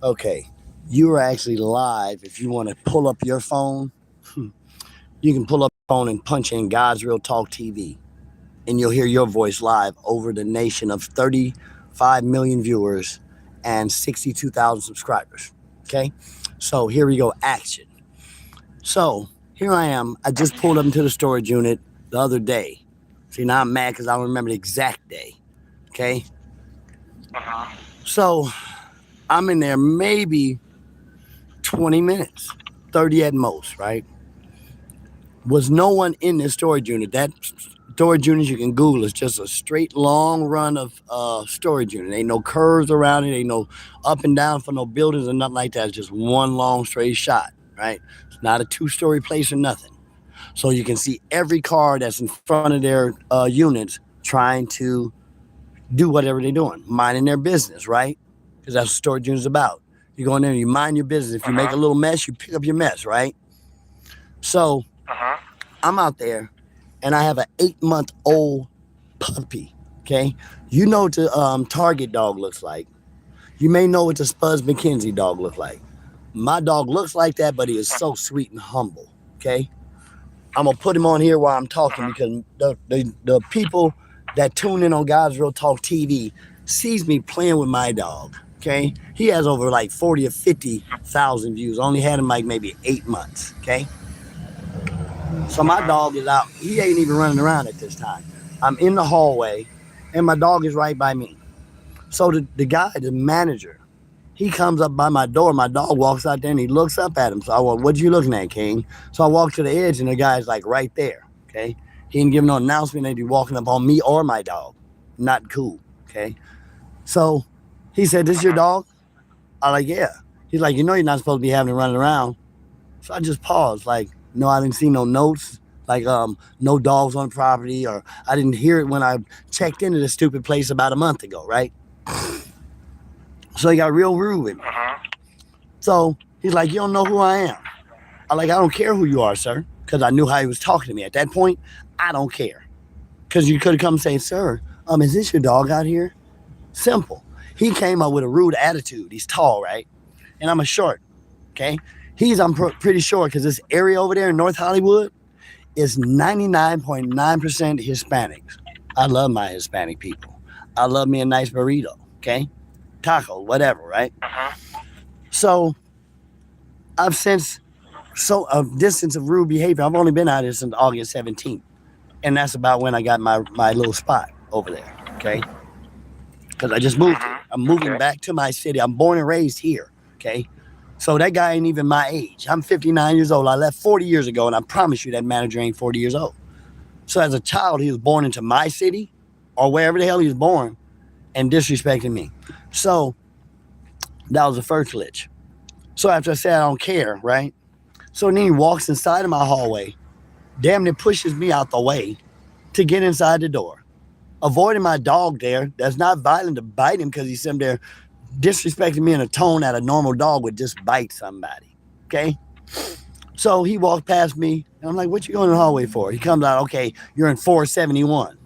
Okay, you are actually live. If you want to pull up your phone, you can pull up your phone and punch in God's Real Talk TV, and you'll hear your voice live over the nation of 35 million viewers and 62,000 subscribers. Okay, so here we go. Action. So here I am. I just pulled up into the storage unit the other day. See, now I'm mad because I don't remember the exact day. Okay, so I'm in there maybe 20 minutes, 30 at most, right? Was no one in this storage unit. That storage unit, you can Google, it's just a straight long run of storage unit. Ain't no curves around it, ain't no up and down for no buildings or nothing like that. It's just one long straight shot, right? It's not a two-story place or nothing. So you can see every car that's in front of their units trying to do whatever they're doing, minding their business, right? Because that's what storage unit is about. You go in there and you mind your business. If you make a little mess, you pick up your mess, right? So I'm out there and I have an 8-month-old puppy. Okay, you know what the Target dog looks like. You may know what the Spuds McKenzie dog looks like. My dog looks like that, but he is so sweet and humble. Okay, I'm gonna put him on here while I'm talking because the people that tune in on God's Real Talk TV sees me playing with my dog. Okay, he has over like 40 or 50,000 views. Only had him like maybe 8 months. Okay. So my dog is out. He ain't even running around at this time. I'm in the hallway, and my dog is right by me. So the guy, the manager, he comes up by my door. My dog walks out there, and he looks up at him. So I went, "What you looking at, King?" So I walk to the edge, and the guy's like right there. Okay, he didn't give no announcement that he'd be walking up on me or my dog. Not cool. Okay, so he said, "This your dog?" I'm like, "Yeah." He's like, "You know you're not supposed to be having him running around." So I just paused, like, no, I didn't see no notes, like no dogs on the property, or I didn't hear it when I checked into this stupid place about a month ago, right? So he got real rude with me. So he's like, "You don't know who I am." I'm like, "I don't care who you are, sir," because I knew how he was talking to me. At that point, I don't care. Because you could have come and say, "Sir, is this your dog out here?" Simple. He came up with a rude attitude. He's tall, right? And I'm a short, okay? I'm pretty sure because this area over there in North Hollywood is 99.9% Hispanics. I love my Hispanic people. I love me a nice burrito, okay? Taco, whatever, right? So I've sensed a distance of rude behavior. I've only been out here since August 17th. And that's about when I got my little spot over there, okay? Because I just moved here. I'm moving back to my city. I'm born and raised here, okay? So that guy ain't even my age. I'm 59 years old. I left 40 years ago, and I promise you that manager ain't 40 years old. So as a child, he was born into my city or wherever the hell he was born and disrespecting me. So that was the first glitch. So after I said I don't care, right? So then he walks inside of my hallway, damn near pushes me out the way to get inside the door, avoiding my dog there that's not violent to bite him because he's sitting there disrespecting me in a tone that a normal dog would just bite somebody, okay? So he walked past me, and I'm like, "What you going in the hallway for?" He comes out, "Okay, you're in 471.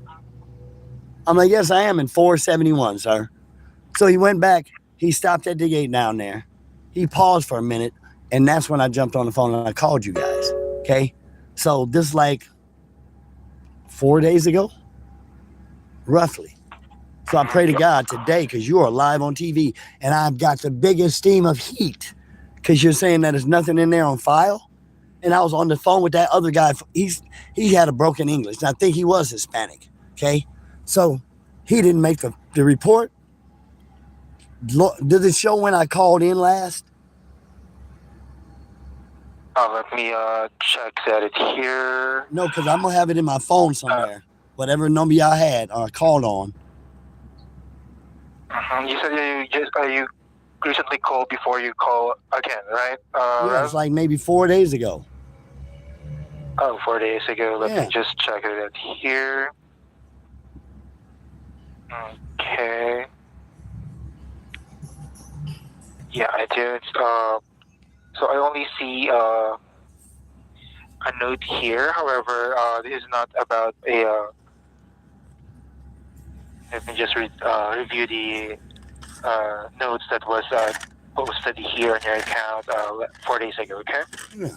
I'm like, "Yes, I am in 471, sir." So he went back. He stopped at the gate down there. He paused for a minute, and that's when I jumped on the phone and I called you guys, okay? So this is like 4 days ago, roughly. So I pray to God today, because you are live on TV, and I've got the biggest steam of heat, because you're saying that there's nothing in there on file. And I was on the phone with that other guy. He had a broken English, and I think he was Hispanic, okay? So he didn't make the report. Did it show when I called in last? Let me check that it here. No, because I'm going to have it in my phone somewhere. Whatever number y'all had or called on. You said you recently called before you call again, right? Yeah, it's like maybe 4 days ago. Oh, 4 days ago. Let me just check it out here. Okay. Yeah, I did. So I only see a note here. However, this is not about a. Let me just review the notes that was posted here on your account 4 days ago. Okay. Yeah.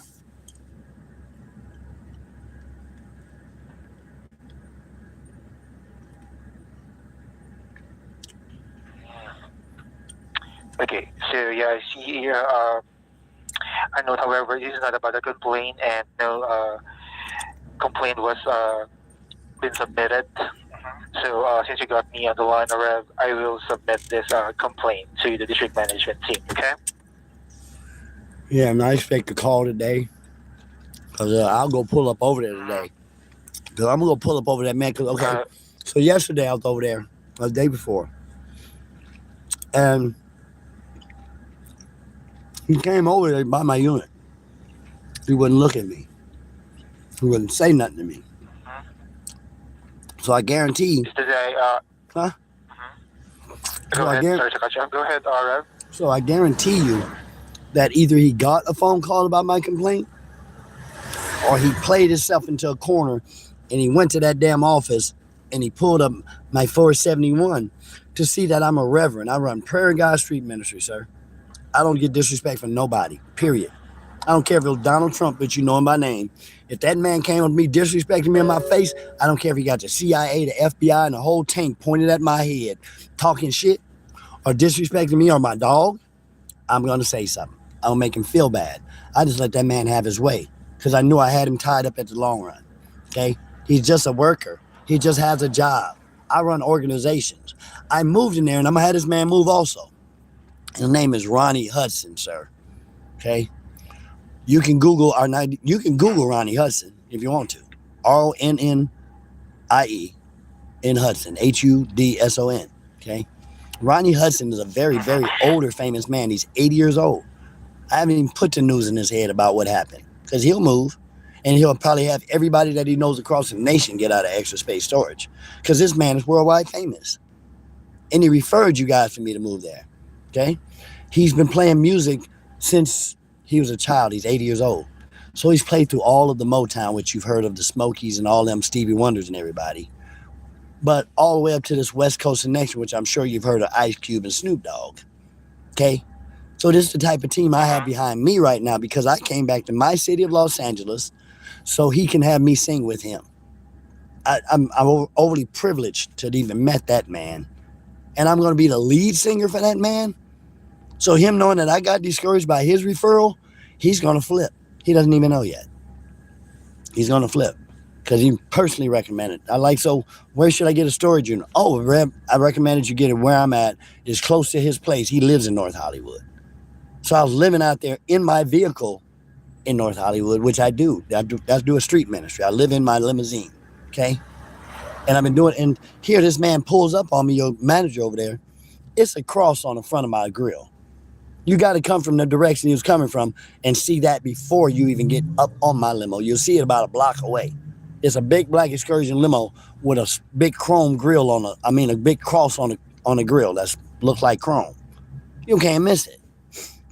Okay. So yeah, I see here. I note, however, this is not about a complaint, and no complaint was been submitted. So since you got me on the line, Rev, I will submit this complaint to the district management team. Okay. Yeah, and I expect a call today. Because I'll go pull up over there today. Because I'm going to pull up over that man. Because, okay, so yesterday I was over there, the day before. And he came over there by my unit. He wouldn't look at me. He wouldn't say nothing to me. So I guarantee. Is today? Huh? Go ahead. Sorry to cut you off. Go ahead, Rev. So I guarantee you that either he got a phone call about my complaint, or he played himself into a corner and he went to that damn office and he pulled up my 471 to see that I'm a reverend. I run Prairie God Street Ministry, sir. I don't get disrespect from nobody, period. I don't care if it was Donald Trump, but you know him by name. If that man came with me disrespecting me in my face, I don't care if he got the CIA, the FBI, and the whole tank pointed at my head, talking shit or disrespecting me or my dog, I'm going to say something. I'll make him feel bad. I just let that man have his way because I knew I had him tied up at the long run. Okay? He's just a worker. He just has a job. I run organizations. I moved in there, and I'm going to have this man move also. His name is Ronnie Hudson, sir. Okay? You can Google Ronnie Hudson if you want to. RONNIE in Hudson. HUDSON. Okay? Ronnie Hudson is a very, very older, famous man. He's 80 years old. I haven't even put the news in his head about what happened because he'll move and he'll probably have everybody that he knows across the nation get out of extra space storage because this man is worldwide famous. And he referred you guys for me to move there. Okay? He's been playing music since he was a child. He's 80 years old. So he's played through all of the Motown, which you've heard of, the Smokies and all them Stevie Wonders and everybody. But all the way up to this West Coast connection, which I'm sure you've heard of Ice Cube and Snoop Dogg. Okay? So this is the type of team I have behind me right now because I came back to my city of Los Angeles so he can have me sing with him. I'm overly privileged to have even met that man. And I'm going to be the lead singer for that man. So him knowing that I got discouraged by his referral, he's going to flip. He doesn't even know yet. He's going to flip because he personally recommended. So where should I get a storage unit? Oh, Reb, I recommended you get it where I'm at. It's close to his place. He lives in North Hollywood. So I was living out there in my vehicle in North Hollywood, which I do. I do a street ministry. I live in my limousine, okay? And I've been doing it. And here this man pulls up on me, your manager over there. It's a cross on the front of my grill. You got to come from the direction he was coming from and see that before you even get up on my limo. You'll see it about a block away. It's a big black excursion limo with a big chrome grill a big cross on the grill that looks like chrome. You can't miss it.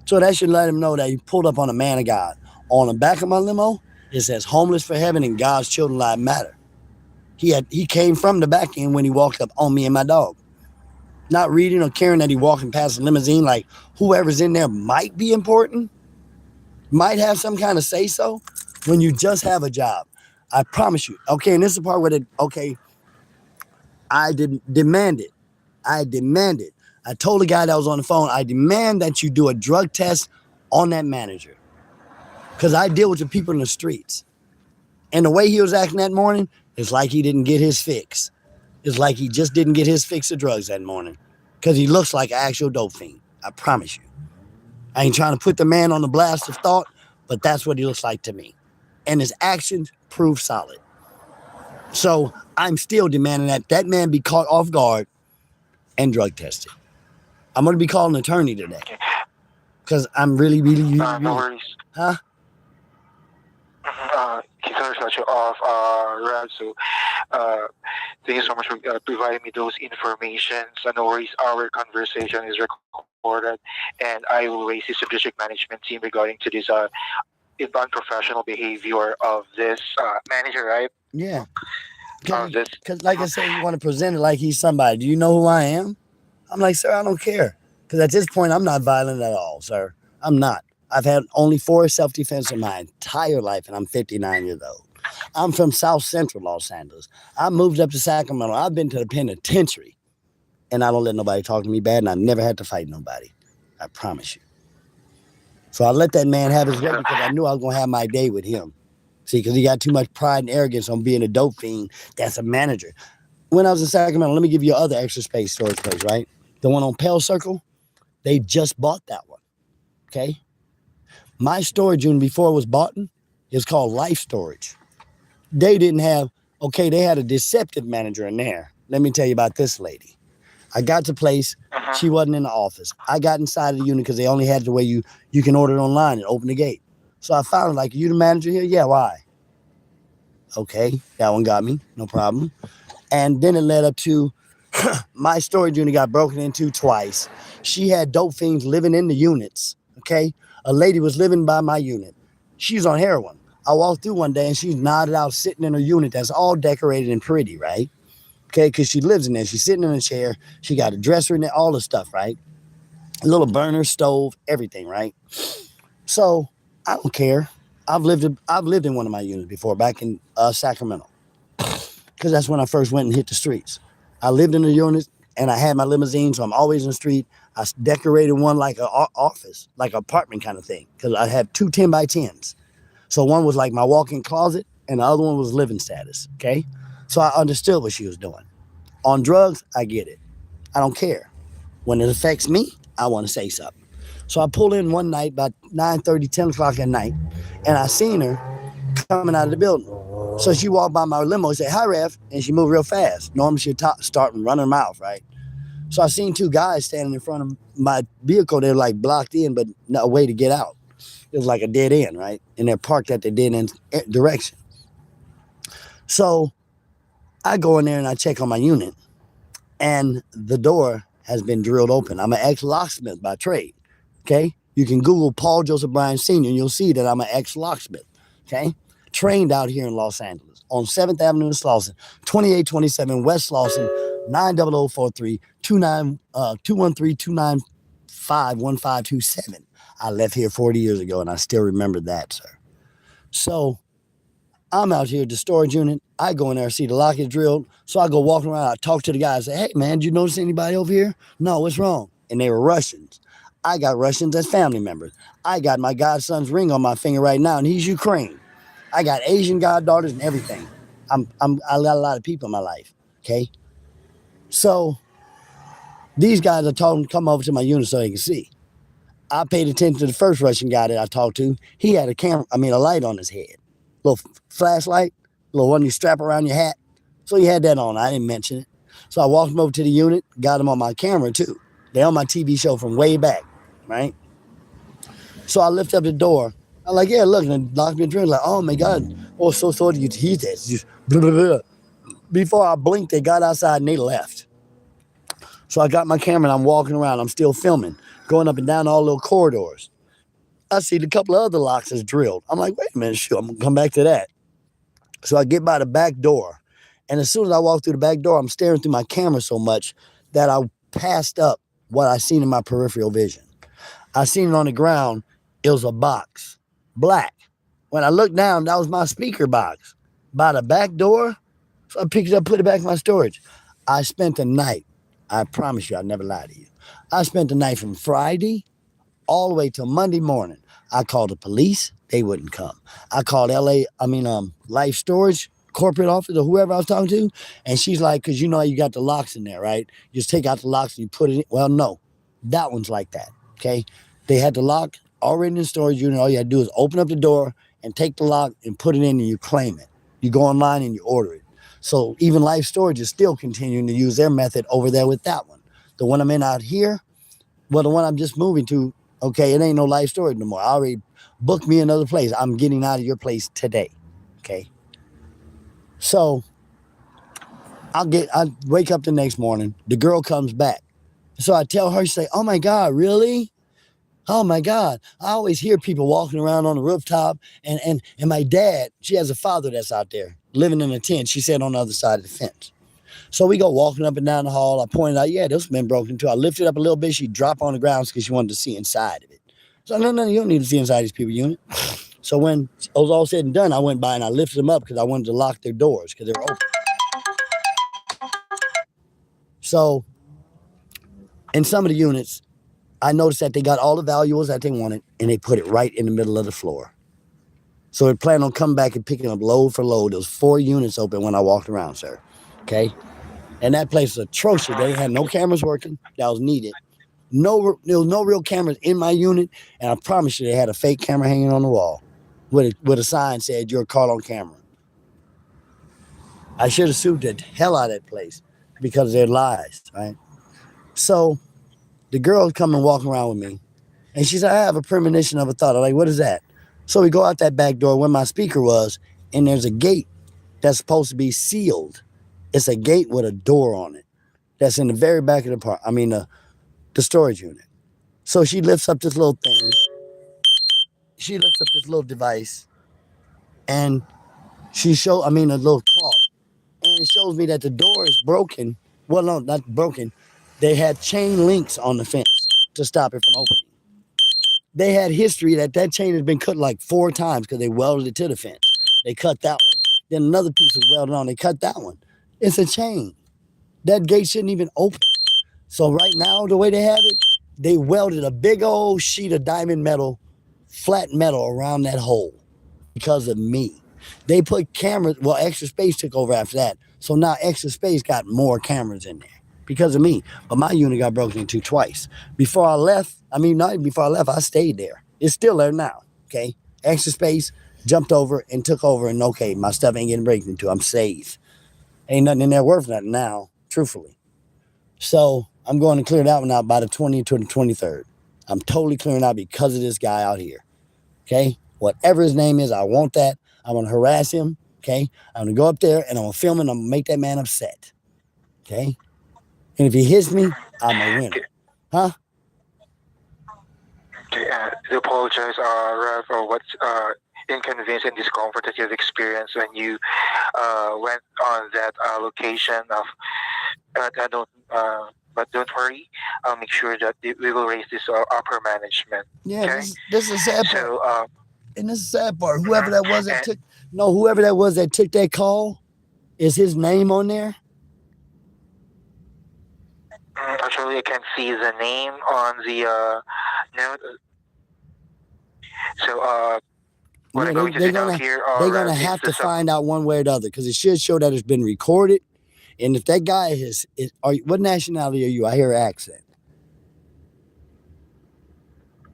So that should let him know that he pulled up on a man of God. On the back of my limo, it says homeless for heaven and God's children lives matter. He came from the back end when he walked up on me and my dog. Not reading or caring that he walking past the limousine like whoever's in there might be important, might have some kind of say-so when you just have a job. I promise you. Okay, and this is the part where I didn't demand it. I told the guy that was on the phone, I demand that you do a drug test on that manager. Because I deal with the people in the streets. And the way he was acting that morning, it's like he didn't get his fix. It's like he just didn't get his fix of drugs that morning. Because he looks like an actual dope fiend. I promise you. I ain't trying to put the man on the blast of thought, but that's what he looks like to me. And his actions prove solid. So I'm still demanding that man be caught off guard and drug tested. I'm going to be calling an attorney today. Because I'm really. No worries. Huh? Sorry to cut you off, Rad. So, thank you so much for providing me those information. So, no worries, our conversation is recorded, and I will raise this to district management team regarding to this unprofessional behavior of this manager, right? Yeah. Because, like I said, you want to present it like he's somebody. Do you know who I am? I'm like, sir, I don't care. Because at this point, I'm not violent at all, sir. I'm not. I've had only 4 self-defense in my entire life, and I'm 59 years old. I'm from South Central Los Angeles. I moved up to Sacramento. I've been to the penitentiary, and I don't let nobody talk to me bad, and I've never had to fight nobody. I promise you. So I let that man have his way because I knew I was going to have my day with him. See, because he got too much pride and arrogance on being a dope fiend that's a manager. When I was in Sacramento, let me give you other extra space storage place, right? The one on Pale Circle, they just bought that one, okay? My storage unit before it was bought is called Life Storage. They didn't have, okay, they had a deceptive manager in there. Let me tell you about this lady. I got to place, she wasn't in the office. I got inside of the unit because they only had the way you can order it online and open the gate. So I found like, you the manager here? Yeah, why? Okay, that one got me, no problem. And then it led up to my storage unit got broken into twice. She had dope fiends living in the units, okay? A lady was living by my unit. She's on heroin. I walked through one day and she's nodded out sitting in her unit that's all decorated and pretty, right? Okay, because she lives in there. She's sitting in a chair. She got a dresser in there, all the stuff, right? A little burner, stove, everything, right? So I don't care. I've lived in one of my units before, back in Sacramento, because that's when I first went and hit the streets. I lived in the unit and I had my limousine, so I'm always in the street. I decorated one like an office, like an apartment kind of thing, because I had 2 10 by 10s. So one was like my walk-in closet, and the other one was living status. Okay, so I understood what she was doing. On drugs, I get it. I don't care. When it affects me, I want to say something. So I pull in one night about 9:30, 10 o'clock at night, and I seen her coming out of the building. So she walked by my limo and said, "Hi, Rev," and she moved real fast. Normally she'd start and run her mouth, right? So I seen 2 guys standing in front of my vehicle. They were like blocked in, but no way to get out. It was like a dead end, right? And they're parked at the dead end direction. So I go in there and I check on my unit, and the door has been drilled open. I'm an ex-locksmith by trade, okay? You can Google Paul Joseph Bryan Sr. and you'll see that I'm an ex-locksmith, okay? Trained out here in Los Angeles on 7th Avenue in Slauson, 2827 West Slauson, 90043 213 295 1527. I left here 40 years ago and I still remember that, sir. So I'm out here at the storage unit. I go in there, see the lock is drilled. So I go walking around. I talk to the guy. I say, "Hey, man, did you notice anybody over here?" "No, what's wrong?" And they were Russians. I got Russians as family members. I got my godson's ring on my finger right now, and he's Ukraine. I got Asian goddaughters and everything. I got a lot of people in my life, okay? So these guys, I told them to come over to my unit so they can see. I paid attention to the first Russian guy that I talked to. He had a light on his head. Little flashlight, little one you strap around your hat. So he had that on. I didn't mention it. So I walked him over to the unit, got him on my camera too. They on my TV show from way back, right? So I lift up the door. I'm like, "Yeah, look," and they locked me in drink. Like, "Oh my God. Oh, so sorry you hear this." Just blah, blah, blah. Before I blinked, they got outside and they left. So I got my camera and I'm walking around. I'm still filming, going up and down all little corridors. I see a couple of other locks is drilled. I'm like, "Wait a minute, shoot, I'm gonna come back to that." So I get by the back door. And as soon as I walk through the back door, I'm staring through my camera so much that I passed up what I seen in my peripheral vision. I seen it on the ground. It was a box, black. When I looked down, that was my speaker box. By the back door, so I picked it up, put it back in my storage. I spent the night. I promise you, I never lie to you. I spent the night from Friday all the way till Monday morning. I called the police. They wouldn't come. I called Life Storage corporate office or whoever I was talking to. And she's like, "Because you know you got the locks in there, right? You just take out the locks and you put it in." Well, no, that one's like that, okay? They had the lock already in the storage unit. All you had to do is open up the door and take the lock and put it in and you claim it. You go online and you order it. So even Life Storage is still continuing to use their method over there with that one. The one I'm in out here, well, the one I'm just moving to, okay, it ain't no Life Storage no more. I already booked me another place. I'm getting out of your place today, okay? So I wake up the next morning. The girl comes back. So I tell her, she say, "Oh my God, really? Oh my God. I always hear people walking around on the rooftop." And my dad, she has a father that's out there living in a tent. She said on the other side of the fence. So we go walking up and down the hall. I pointed out, yeah, this been broken into. I lifted up a little bit. She dropped on the ground because she wanted to see inside of it. So no, you don't need to see inside these people unit. So when it was all said and done, I went by and I lifted them up because I wanted to lock their doors because they were open. So in some of the units, I noticed that they got all the valuables that they wanted and they put it right in the middle of the floor. So we planned on coming back and picking up load for load. There was 4 units open when I walked around, sir. Okay? And that place was atrocious. They had no cameras working that was needed. There was no real cameras in my unit, and I promise you they had a fake camera hanging on the wall with a sign said, "You're caught on camera." I should have sued the hell out of that place because of their lies, right? So the girl come and walk around with me, and she said, "I have a premonition of a thought." I'm like, "What is that?" So we go out that back door where my speaker was, and there's a gate that's supposed to be sealed. It's a gate with a door on it that's in the very back of the storage unit. So she lifts up this little thing. She lifts up this little device, and a little cloth, and it shows me that the door is broken. Well, no, not broken. They had chain links on the fence to stop it from opening. They had history that chain has been cut like 4 times because they welded it to the fence. They cut that one. Then another piece was welded on. They cut that one. It's a chain. That gate shouldn't even open. So right now, the way they have it, they welded a big old sheet of diamond metal, flat metal around that hole because of me. They put cameras, well, Extra Space took over after that. So now Extra Space got more cameras in there because of me. But my unit got broken into twice. Before I left, not even before I left, I stayed there. It's still there now, okay? Extra Space jumped over and took over, and okay, my stuff ain't getting broken into. I'm safe. Ain't nothing in there worth nothing now, truthfully. So I'm going to clear that one out by the 20th to the 23rd. I'm totally clearing out because of this guy out here. Okay? Whatever his name is, I want that. I'm going to harass him. Okay? I'm going to go up there and I'm going to film it and I'm going to make that man upset. Okay? And if he hits me, I'm a winner. Huh? Okay, I do apologize, Rev, for what inconvenience and discomfort that you've experienced when you went on that location of. I don't. But don't worry. I'll make sure that we will raise this upper management. Yeah, Okay. this is a sad part. So, and this is the sad part. Whoever that was that took that call, is his name on there? Actually, I can see the name on the note. So, what I'm going to do now here, they're gonna have to find out one way or the other because it should show that it's been recorded. And if that guy what nationality are you? I hear an accent.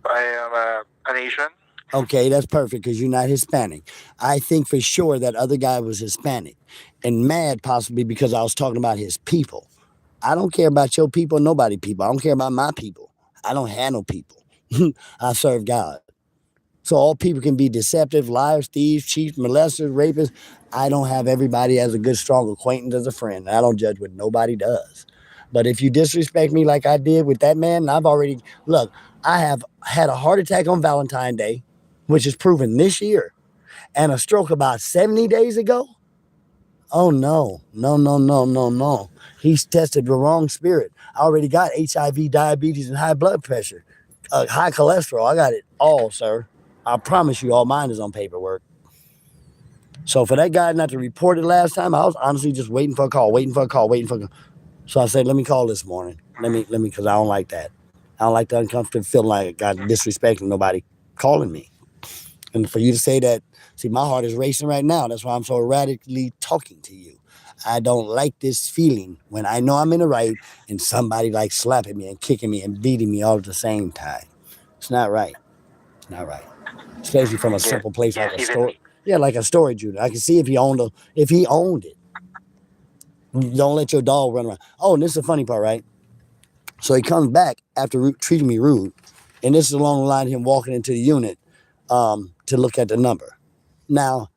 I am an Asian. Okay, that's perfect because you're not Hispanic. I think for sure that other guy was Hispanic and mad possibly because I was talking about his people. I don't care about your people, nobody people. I don't care about my people. I don't handle people. I serve God. So all people can be deceptive, liars, thieves, cheats, molesters, rapists. I don't have everybody as a good, strong acquaintance as a friend. I don't judge what nobody does. But if you disrespect me like I did with that man, I have had a heart attack on Valentine's Day, which is proven this year, and a stroke about 70 days ago. Oh, no. No. He's tested the wrong spirit. I already got HIV, diabetes, and high blood pressure, high cholesterol. I got it all, sir. I promise you, all mine is on paperwork. So for that guy not to report it last time, I was honestly just waiting for a call. So I said, let me call this morning. Let me, because I don't like that. I don't like the uncomfortable feeling like I got disrespecting nobody calling me. And for you to say that, see, my heart is racing right now. That's why I'm so erratically talking to you. I don't like this feeling when I know I'm in the right and somebody like slapping me and kicking me and beating me all at the same time. It's not right. It's not right. Especially from a simple place like a store. Yeah, like a storage unit. I can see if he owned it. Don't let your dog run around. Oh, and this is the funny part, right? So he comes back after treating me rude, and this is along the line of him walking into the unit to look at the number. Now,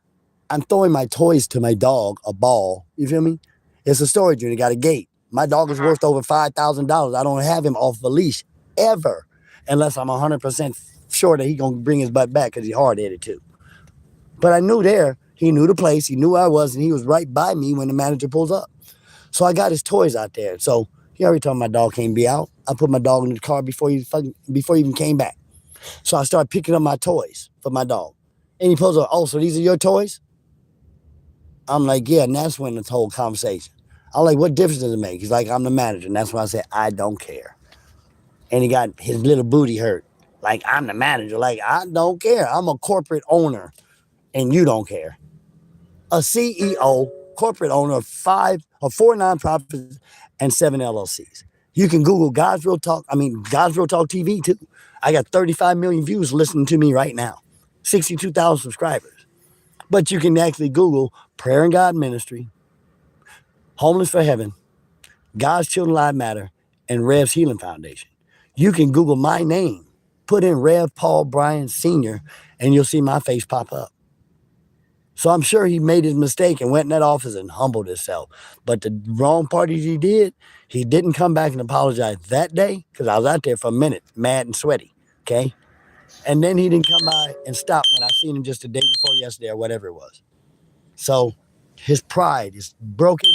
I'm throwing my toys to my dog, a ball. You feel me? It's a storage unit, got a gate. My dog is worth over $5,000. I don't have him off the leash ever, unless I'm 100% sure that he's going to bring his butt back because he's hard-headed too. But I knew he knew the place, he knew where I was, and he was right by me when the manager pulls up. So I got his toys out there. So he already told me my dog can't be out. I put my dog in the car before he even came back. So I started picking up my toys for my dog. And he pulls up, oh, so these are your toys? I'm like, yeah, and that's when this whole conversation. I'm like, what difference does it make? He's like, I'm the manager. And that's when I said, I don't care. And he got his little booty hurt. Like, I'm the manager. Like, I don't care. I'm a corporate owner and you don't care. A CEO, corporate owner of four nonprofits and 7 LLCs. You can Google God's Real Talk TV too. I got 35 million views listening to me right now, 62,000 subscribers. But you can actually Google Prayer and God Ministry, Homeless for Heaven, God's Children Live Matter, and Rev's Healing Foundation. You can Google my name, put in Rev Paul Bryan Sr., and you'll see my face pop up. So I'm sure he made his mistake and went in that office and humbled himself. But the wrong parties he didn't come back and apologize that day because I was out there for a minute, mad and sweaty. Okay. And then he didn't come by and stop when I seen him just the day before yesterday or whatever it was. So his pride is broken.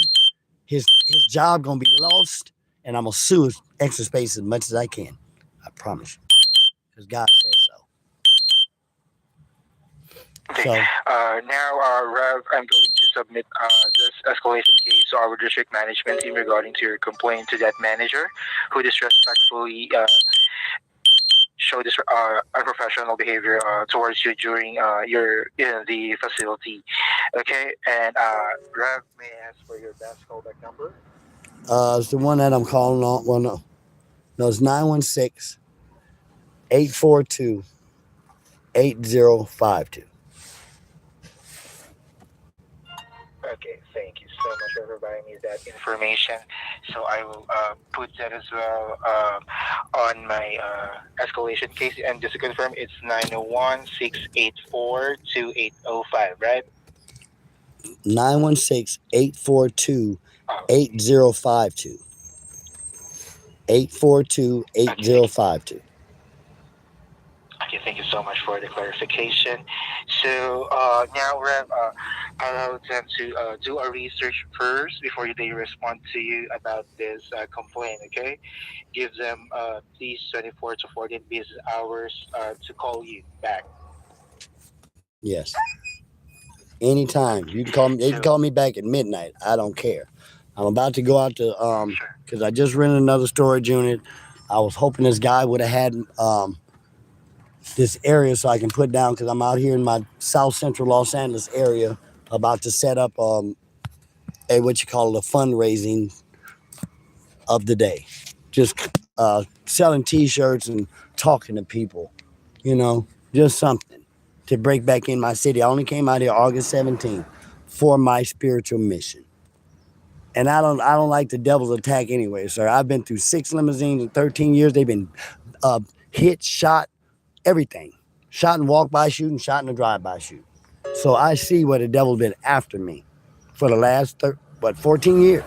His job gonna be lost, and I'm gonna sue Extra Space as much as I can. I promise you, because God said so. Okay. Now, Rev, I'm going to submit this escalation case to our district management team regarding to your complaint to that manager who disrespectfully showed this unprofessional behavior towards you during your in the facility. Okay, and Rev, may I ask for your best callback number? It's the one that I'm calling on. Well, no, it's 916-842-8052. Okay, thank you so much for providing me that information. So I will put that as well on my escalation case. And just to confirm, it's 901-684-2805, right? 916-842-8052. 842-8052. Okay, thank you so much for the clarification. So now, Rev, allow them to do a research first before they respond to you about this complaint. Okay, give them at least 24 to 48 business hours to call you back. Yes. Anytime. Okay, You can call me. They can so call me back at midnight. I don't care. I'm about to go out to sure. because I just rented another storage unit. I was hoping this guy would have had this area so I can put down because I'm out here in my South Central Los Angeles area about to set up a what you call it, a fundraising of the day. Just selling T-shirts and talking to people. You know, just something to break back in my city. I only came out here August 17th for my spiritual mission. And I don't like the devil's attack anyway, sir. I've been through 6 limousines in 13 years. They've been hit, shot, everything. Shot and walk-by shooting, shot and a drive-by shoot. So I see where the devil's been after me for the last 14 years.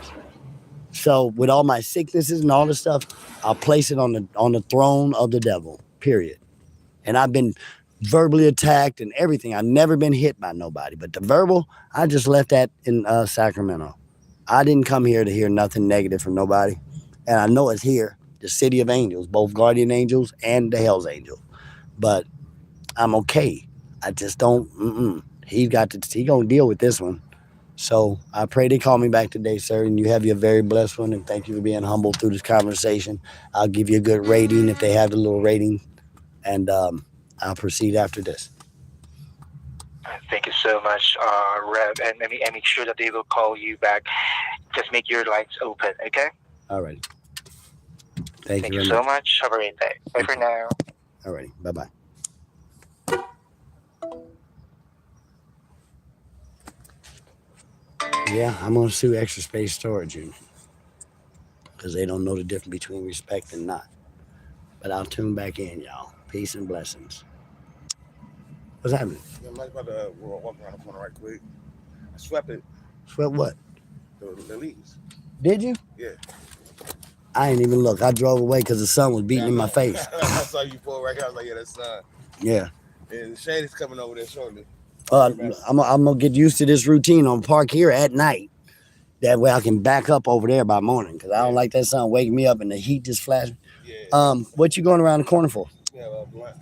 So with all my sicknesses and all this stuff, I'll place it on the throne of the devil. Period. And I've been verbally attacked and everything. I've never been hit by nobody. But the verbal, I just left that in Sacramento. I didn't come here to hear nothing negative from nobody. And I know it's here, the city of angels, both guardian angels and the hell's angel. But I'm okay. I just don't. He gonna deal with this one. So I pray they call me back today, sir, and you have your very blessed one. And thank you for being humble through this conversation. I'll give you a good rating if they have the little rating, and I'll proceed after this. Thank you so much, Rev, and I make sure that they will call you back. Just make your lines open, okay? All right. Thank Thank you you very so much. much. Have a great day. Bye for now. All righty. Bye-bye. Yeah, I'm going to sue Extra Space Storage Unit because they don't know the difference between respect and not. But I'll tune back in, y'all. Peace and blessings. What's happening? Yeah, I'm about to walk around the corner right quick. I swept it, Sweat what? the leaves. Did you? Yeah. I ain't even look. I drove away because the sun was beating in my face. I saw you pull right here. I was like, yeah, that's Yeah. And the shade is coming over there shortly. I'm going to get used to this routine on park here at night. Yeah. That way I can back up over there by morning because I don't Yeah. like that sun waking me up and the heat just flashing. Yeah. What you going around the corner for? Yeah, blunt.